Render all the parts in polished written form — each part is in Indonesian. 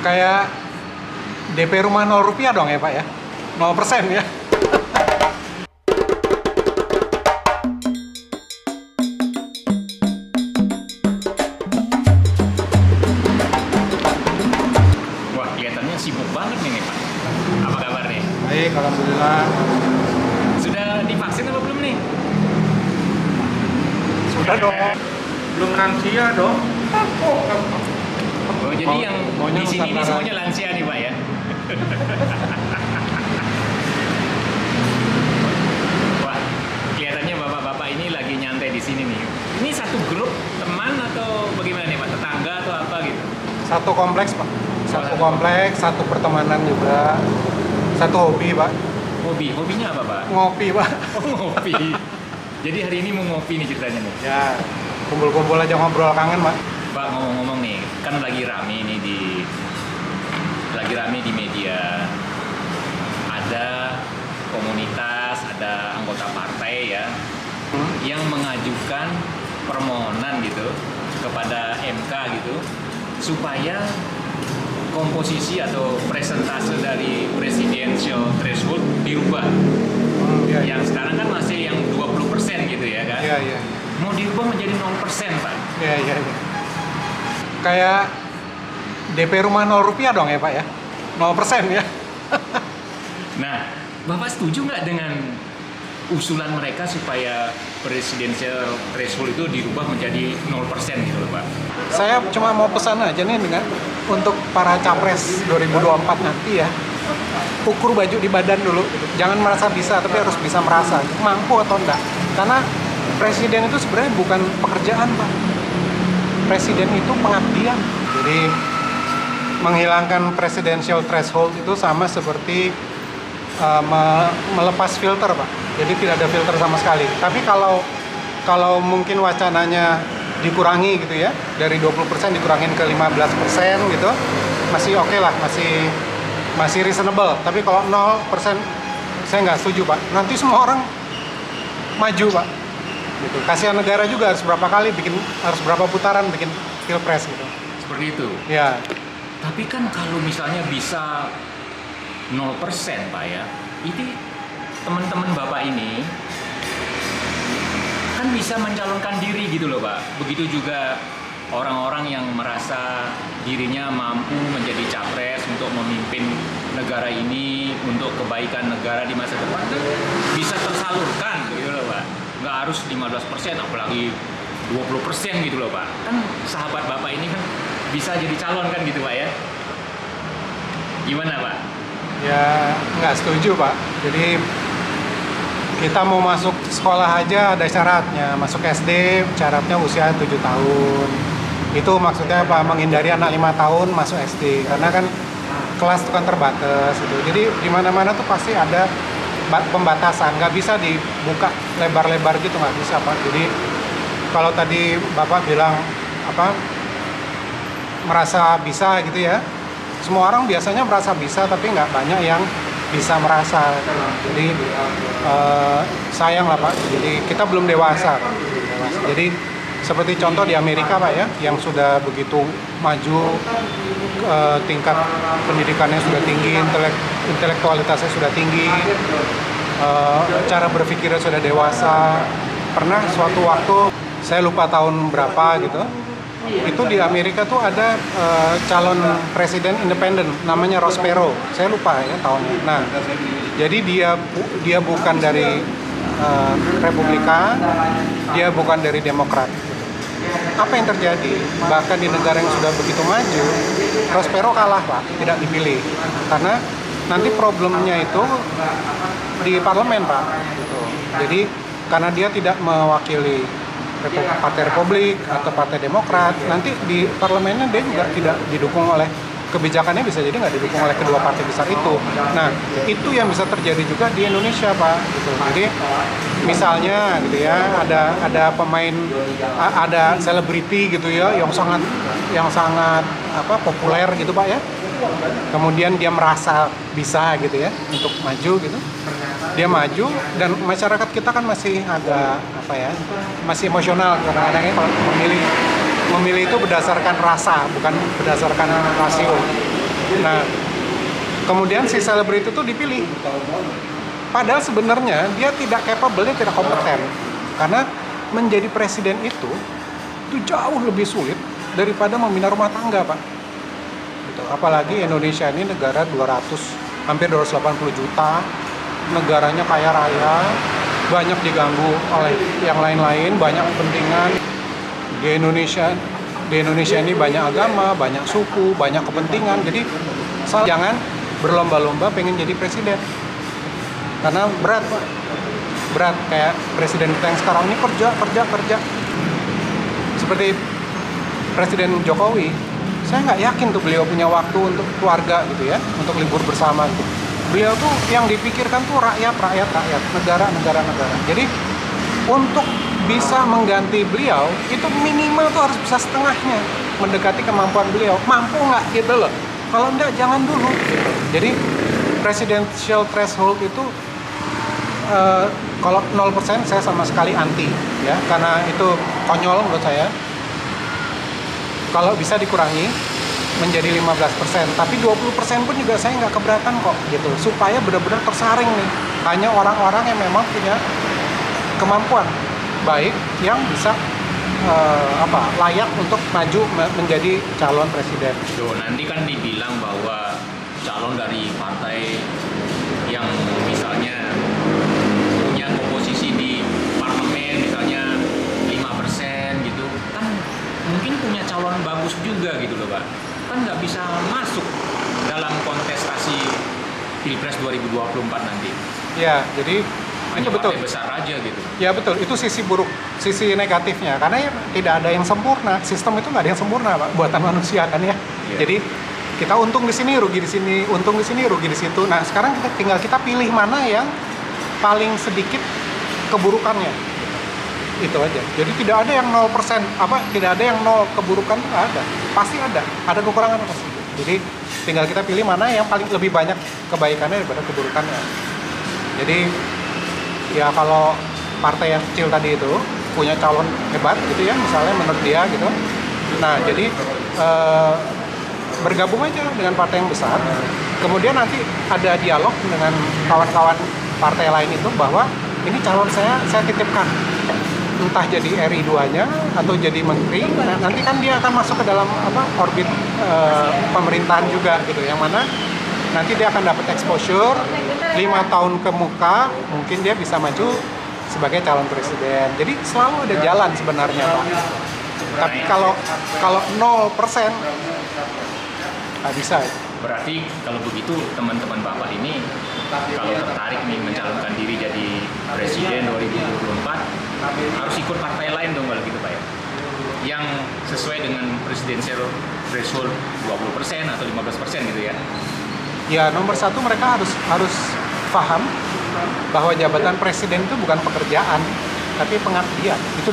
Kayak DP rumah 0 rupiah dong ya Pak ya? 0% ya? Wah, kelihatannya sibuk banget nih Pak. Apa kabar nih? Baik, alhamdulillah. Sudah divaksin apa belum nih? Sudah dong. Belum lansia dong. Oh, jadi yang maunya di sini ini Nusantara. semuanya lansia nih Pak ya? Wah, kelihatannya bapak-bapak ini lagi nyantai di sini nih. Ini satu grup teman atau bagaimana nih Pak? Tetangga atau apa gitu? Satu kompleks Pak. Satu satu kompleks, satu pertemanan juga. Satu hobi Pak. Hobinya apa Pak? Ngopi Pak. Oh, ngopi. Jadi hari ini mau ngopi nih ceritanya nih. Ya, kumpul-kumpul aja ngobrol kangen Pak. Pak, ngomong-ngomong nih, kan lagi rame nih di media. Ada komunitas, ada anggota partai ya yang mengajukan permohonan gitu kepada MK gitu supaya komposisi atau presentase dari presidential threshold dirubah. Iya, iya. Yang sekarang kan masih yang 20% gitu ya kan? Iya, iya. Mau dirubah menjadi 0% Pak. Iya, iya, iya. Kayak DP rumah 0 rupiah dong ya Pak ya? 0% ya? Nah, Bapak setuju nggak dengan usulan mereka supaya presidential threshold itu dirubah menjadi 0% gitu loh Pak? Saya cuma mau pesan aja nih dengan untuk para capres 2024 nanti ya, ukur baju di badan dulu. Jangan merasa bisa, tapi harus bisa merasa mampu atau enggak. Karena presiden itu sebenarnya bukan pekerjaan Pak. Presiden itu pengabdian. Jadi menghilangkan presidential threshold itu sama seperti melepas filter Pak. Jadi tidak ada filter sama sekali. Tapi kalau mungkin wacananya dikurangi gitu ya, dari 20% dikurangin ke 15% gitu, masih oke lah, masih reasonable. Tapi kalau 0% saya nggak setuju Pak. Nanti semua orang maju Pak. Gitu. Kasihan negara juga harus berapa putaran bikin pilpres gitu. Seperti itu. Ya, Tapi kan kalau misalnya bisa 0% Pak ya, ini teman-teman Bapak ini kan bisa mencalonkan diri gitu loh Pak. Begitu juga orang-orang yang merasa dirinya mampu menjadi capres untuk memimpin negara ini, untuk kebaikan negara di masa depan kan bisa tersalurkan gitu loh Pak. Nggak harus 15%, apalagi 20% gitu loh Pak. Kan sahabat Bapak ini kan bisa jadi calon kan gitu Pak ya. Gimana Pak? ya nggak setuju Pak. Jadi kita mau masuk sekolah aja ada syaratnya. Masuk SD syaratnya usia 7 tahun. Itu maksudnya apa? Menghindari anak 5 tahun masuk SD. Karena kan kelas itu kan terbatas gitu. Jadi di mana-mana tuh pasti ada pembatasan. Nggak bisa dibuka lebar-lebar gitu, nggak bisa Pak. Jadi kalau tadi Bapak bilang apa merasa bisa gitu ya. Semua orang biasanya merasa bisa, tapi nggak banyak yang bisa merasa. Jadi sayang lah Pak. Jadi kita belum dewasa. Jadi seperti contoh di Amerika Pak ya, yang sudah begitu maju, tingkat pendidikannya sudah tinggi, intelektualitasnya sudah tinggi, cara berpikirnya sudah dewasa. Pernah suatu waktu, saya lupa tahun berapa gitu, itu di Amerika tuh ada calon presiden independen namanya Ross Perot. Saya lupa ya tahunnya. Nah, jadi dia bukan dari Republikan, dia bukan dari Demokrat. Apa yang terjadi? Bahkan di negara yang sudah begitu maju, Ross Perot kalah Pak, tidak dipilih. Karena nanti problemnya itu di parlemen Pak. Gitu. Jadi karena dia tidak mewakili Partai Republik atau Partai Demokrat, nanti di parlemennya dia juga tidak didukung oleh kebijakannya, bisa jadi nggak didukung oleh kedua partai besar itu. Nah, itu yang bisa terjadi juga di Indonesia Pak. Gitu. Jadi misalnya gitu ya, ada pemain, ada selebriti gitu ya, yang sangat populer gitu Pak ya. Kemudian dia merasa bisa gitu ya untuk maju gitu. Dia maju dan masyarakat kita kan masih agak masih emosional kadang-kadang kalau memilih itu berdasarkan rasa bukan berdasarkan rasio. Nah, kemudian si selebriti itu dipilih. Padahal sebenarnya dia tidak capable, dia tidak kompeten. Karena menjadi presiden itu jauh lebih sulit daripada membina rumah tangga, Pak. Gitu. Apalagi Indonesia ini negara hampir 280 juta, negaranya kaya raya, banyak diganggu oleh yang lain-lain, banyak kepentingan. Di Indonesia ini banyak agama, banyak suku, banyak kepentingan. Jadi jangan berlomba-lomba pengen jadi presiden. Karena berat, Pak. Berat, kayak presiden kita yang sekarang ini kerja. Seperti Presiden Jokowi, saya nggak yakin tuh beliau punya waktu untuk keluarga gitu ya, untuk libur bersama gitu. Beliau tuh yang dipikirkan tuh rakyat, negara. Jadi untuk bisa mengganti beliau itu minimal tuh harus bisa setengahnya mendekati kemampuan beliau. Mampu nggak gitu loh. Kalau enggak jangan dulu. Jadi presidential threshold itu kalau 0% saya sama sekali anti ya, karena itu konyol menurut saya. Kalau bisa dikurangi menjadi 15%, tapi 20% pun juga saya nggak keberatan kok gitu, supaya benar-benar tersaring nih hanya orang-orang yang memang punya kemampuan baik yang bisa layak untuk maju menjadi calon presiden. Nanti kan dibilang bahwa calon dari partai yang misalnya punya komposisi di parlemen misalnya 5% gitu kan mungkin punya calon bagus juga gitu loh Pak, kan nggak bisa masuk dalam kontestasi Pilpres 2024 nanti. Ya, jadi hanya itu betul. Partai besar aja gitu. Ya betul, itu sisi buruk, sisi negatifnya. Karena ya tidak ada yang sempurna, sistem itu nggak ada yang sempurna Pak, buatan manusia kan ya. Iya. Jadi kita untung di sini, rugi di sini, untung di sini, rugi di situ. Nah sekarang tinggal kita pilih mana yang paling sedikit keburukannya. Itu aja. Jadi tidak ada yang 0%, tidak ada yang 0 keburukan, nggak ada. Pasti ada kekurangan pasti. Jadi tinggal kita pilih mana yang paling lebih banyak kebaikannya daripada keburukannya. Jadi ya kalau partai yang kecil tadi itu punya calon hebat gitu ya, misalnya menurut dia gitu. Nah jadi bergabung aja dengan partai yang besar. Kemudian nanti ada dialog dengan kawan-kawan partai lain itu bahwa ini calon saya titipkan. Entah jadi RI 2-nya atau jadi menteri, nah, nanti kan dia akan masuk ke dalam orbit pemerintahan juga gitu, yang mana nanti dia akan dapat exposure 5 tahun ke muka, mungkin dia bisa maju sebagai calon presiden. Jadi selalu ada jalan sebenarnya Pak. Tapi kalau 0% nggak bisa. Berarti kalau begitu teman-teman Bapak ini kalau tertarik nih mencalonkan diri jadi presiden 2024 harus ikut partai lain dong kalau gitu Pak ya, yang sesuai dengan presidensial threshold 20% atau 15% gitu ya. Ya nomor satu mereka harus paham bahwa jabatan presiden itu bukan pekerjaan tapi pengabdian. Itu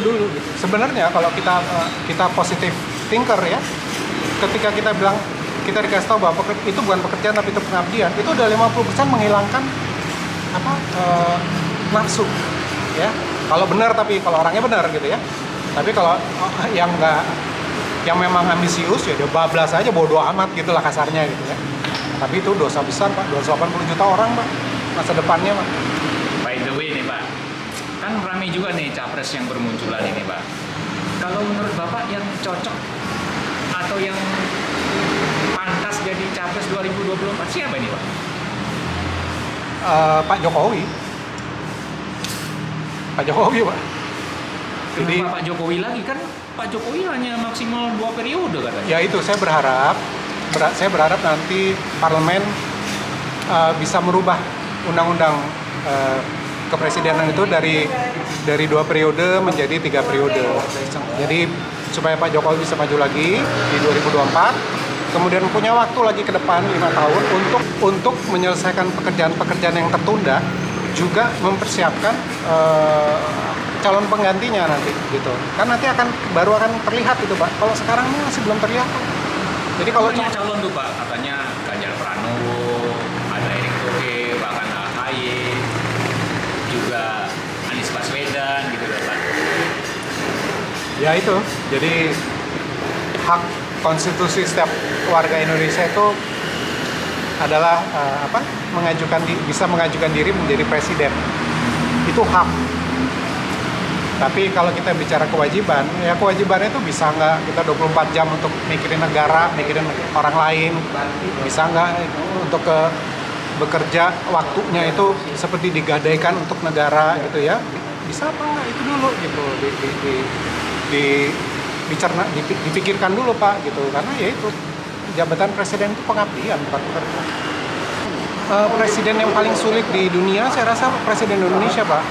dulu gitu. Sebenarnya kalau kita positive thinker ya, ketika kita bilang, kita dikasih tahu bahwa itu bukan pekerjaan tapi itu pengabdian, itu udah 50% menghilangkan nafsu ya. Kalau benar, tapi kalau orangnya benar gitu ya. Tapi kalau yang enggak, yang memang ambisius ya dia bablas aja, bodo amat gitulah kasarnya gitu ya. Tapi itu dosa besar Pak, 280 juta orang Pak masa depannya Pak. By the way nih Pak, kan ramai juga nih capres yang bermunculan ini Pak. Kalau menurut Bapak yang cocok atau yang pantas jadi capres 2024 siapa ini Pak? Pak Jokowi Pak. Jadi Pak Jokowi lagi kan, Pak Jokowi hanya maksimal 2 periode katanya. ya itu saya berharap nanti parlemen bisa merubah undang-undang kepresidenan itu dari 2 periode menjadi 3 periode. Jadi supaya Pak Jokowi bisa maju lagi di 2024, kemudian punya waktu lagi ke depan 5 tahun untuk menyelesaikan pekerjaan-pekerjaan yang tertunda, juga mempersiapkan calon penggantinya nanti gitu. Kan nanti baru akan terlihat itu Pak. Kalau sekarang ini masih belum terlihat. Jadi kalau banyak calon tuh Pak, katanya Ganjar Pranowo, ada Erick Thohir, bahkan AHY, juga Anies Baswedan gitu loh Pak. ya itu, jadi hak konstitusi setiap warga Indonesia itu adalah bisa mengajukan diri menjadi presiden. Itu hak. Tapi kalau kita bicara kewajiban, ya kewajibannya itu bisa nggak kita 24 jam untuk mikirin negara, mikirin orang lain, bisa nggak untuk bekerja waktunya itu seperti digadaikan untuk negara gitu ya, bisa apa nggak itu dulu gitu, dipikirkan dulu Pak gitu, karena ya itu jabatan presiden itu pengabdian bukan pekerjaan. Presiden yang paling sulit di dunia saya rasa presiden Indonesia Pak.